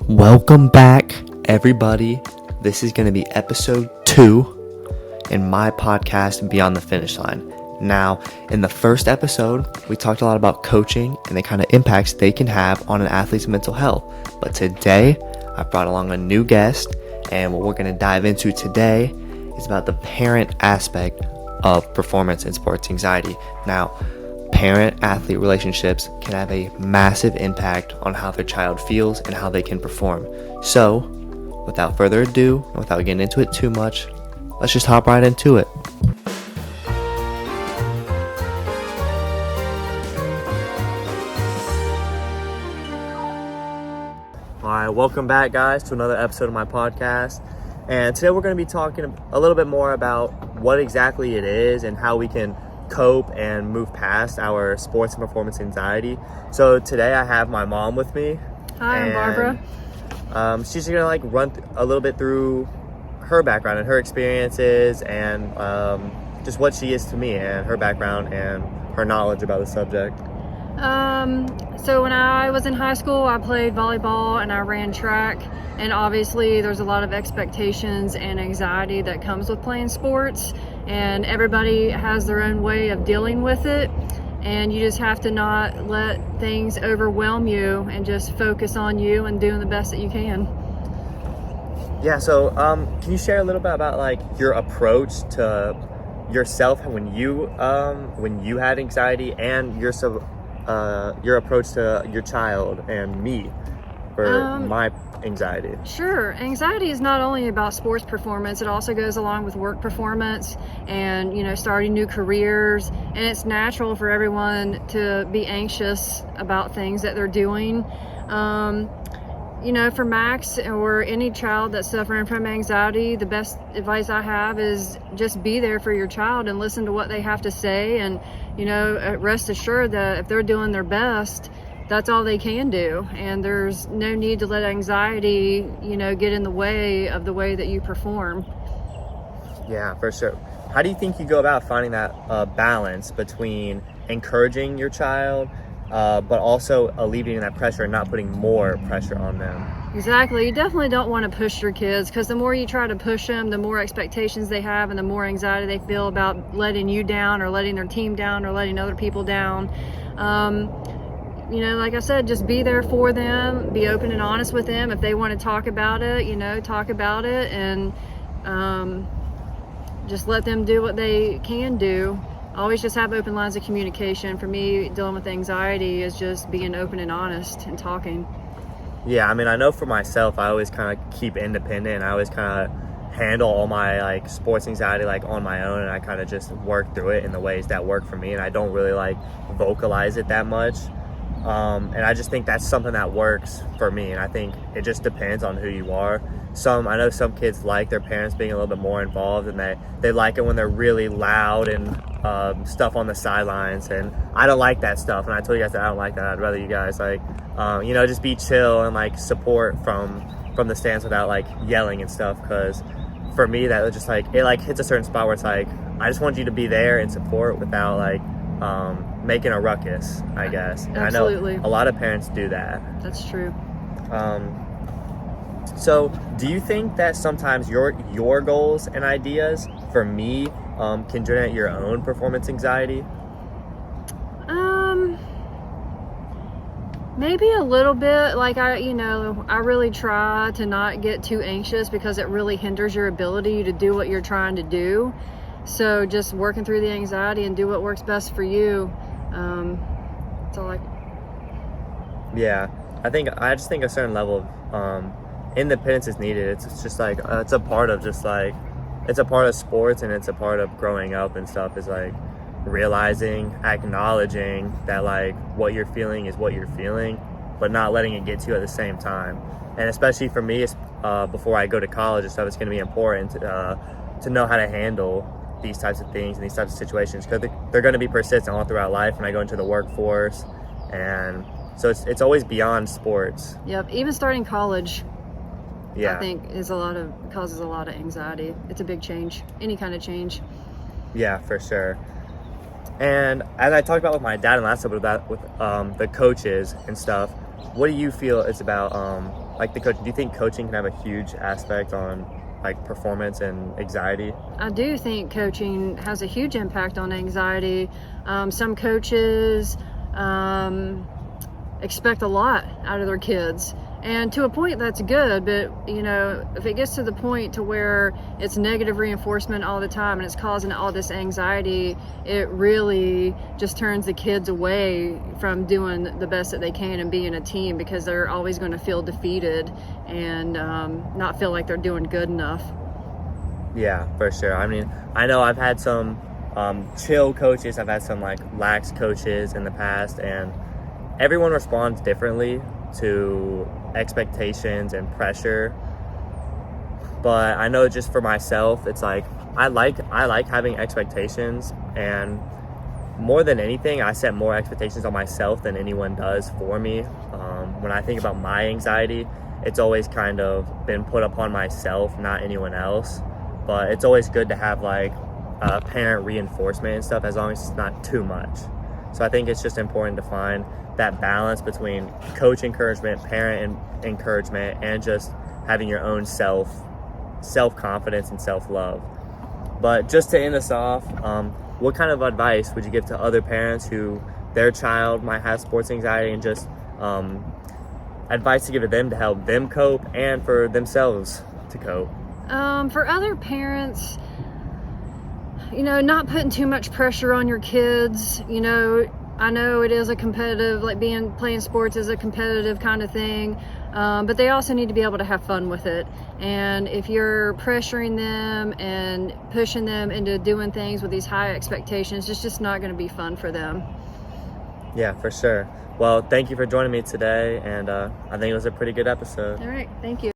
Welcome back, everybody. This is going to be episode 2 in my podcast, Beyond the Finish Line. Now, in the first episode, we talked a lot about coaching and the kind of impacts they can have on an athlete's mental health. But today, I brought along a new guest, and what we're going to dive into today is about the parent aspect of performance and sports anxiety. Now, parent-athlete relationships can have a massive impact on how their child feels and how they can perform. So, without further ado, and without getting into it too much, let's just hop right into it. Alright, welcome back, guys, to another episode of my podcast. And today we're going to be talking a little bit more about what exactly it is and how we can cope and move past our sports and performance anxiety. So today I have my mom with me. Hi, I'm Barbara. She's gonna run a little bit through her background and her experiences and just what she is to me and her background and her knowledge about the subject. So when I was in high school, I played volleyball and I ran track, and obviously there's a lot of expectations and anxiety that comes with playing sports, and everybody has their own way of dealing with it, and you just have to not let things overwhelm you and just focus on you and doing the best that you can. Yeah, so can you share a little bit about your approach to yourself when you had anxiety and your approach to your child and me for my anxiety? Sure. Anxiety is not only about sports performance, it also goes along with work performance and, starting new careers. And it's natural for everyone to be anxious about things that they're doing. For Max or any child that's suffering from anxiety, the best advice I have is just be there for your child and listen to what they have to say. And, rest assured that if they're doing their best, that's all they can do. And there's no need to let anxiety, get in the way of the way that you perform. Yeah, for sure. How do you think you go about finding that balance between encouraging your child, but also alleviating that pressure and not putting more pressure on them? Exactly. You definitely don't want to push your kids, because the more you try to push them, the more expectations they have and the more anxiety they feel about letting you down or letting their team down or letting other people down. Like I said, just be there for them, be open and honest with them. If they want to talk about it, talk about it, and just let them do what they can do. Always just have open lines of communication. For me, dealing with anxiety is just being open and honest and talking. Yeah, I know for myself, I always kind of keep independent. I always kind of handle all my sports anxiety on my own, and I kind of just work through it in the ways that work for me, and I don't really vocalize it that much. And I just think that's something that works for me, and I think it just depends on who you are. I know some kids like their parents being a little bit more involved, and they like it when they're really loud and stuff on the sidelines, and I don't like that stuff, and I told you guys that I don't like that. I'd rather you guys just be chill and support from the stands without yelling and stuff, because for me that just it hits a certain spot where it's I just want you to be there and support without making a ruckus, I guess. And Absolutely. I know a lot of parents do that. That's true. So do you think that sometimes your goals and ideas for me can generate your own performance anxiety? Maybe a little bit. I really try to not get too anxious, because it really hinders your ability to do what you're trying to do. So just working through the anxiety and do what works best for you. That's all Yeah, I just think a certain level of independence is needed. It's just it's a part of it's a part of sports, and it's a part of growing up and stuff, is realizing, acknowledging that what you're feeling is what you're feeling, but not letting it get to you at the same time. And especially for me, before I go to college and stuff, it's going to be important to know how to handle these types of things and these types of situations, because they're going to be persistent all throughout life when I go into the workforce. And so it's always beyond sports. Yep. Even starting college, yeah, I think causes a lot of anxiety. It's a big change, any kind of change. Yeah, for sure. And as I talked about with my dad in the last episode about with the coaches and stuff, what do you feel it's about like the coach, do you think coaching can have a huge aspect on like performance and anxiety? I do think coaching has a huge impact on anxiety. Some coaches expect a lot out of their kids, and to a point that's good, but you know, if it gets to the point to where it's negative reinforcement all the time and it's causing all this anxiety, it really just turns the kids away from doing the best that they can and being a team, because they're always going to feel defeated and not feel like they're doing good enough. Yeah, for sure. I mean, I know I've had some chill coaches, I've had some like lax coaches in the past, and everyone responds differently to expectations and pressure. But I know just for myself, it's like I like having expectations, and more than anything, I set more expectations on myself than anyone does for me. When I think about my anxiety, it's always kind of been put upon myself, not anyone else. But it's always good to have like parent reinforcement and stuff, as long as it's not too much. So I think it's just important to find that balance between coach encouragement, parent encouragement, and just having your own self-confidence and self-love. But just to end us off, what kind of advice would you give to other parents who their child might have sports anxiety, and just advice to give to them to help them cope and for themselves to cope? For other parents, you know, not putting too much pressure on your kids. You know, I know it is a competitive, like playing sports is a competitive kind of thing, but they also need to be able to have fun with it. And if you're pressuring them and pushing them into doing things with these high expectations, it's just not going to be fun for them. Yeah, for sure. Well, thank you for joining me today, and I think it was a pretty good episode. All right, thank you.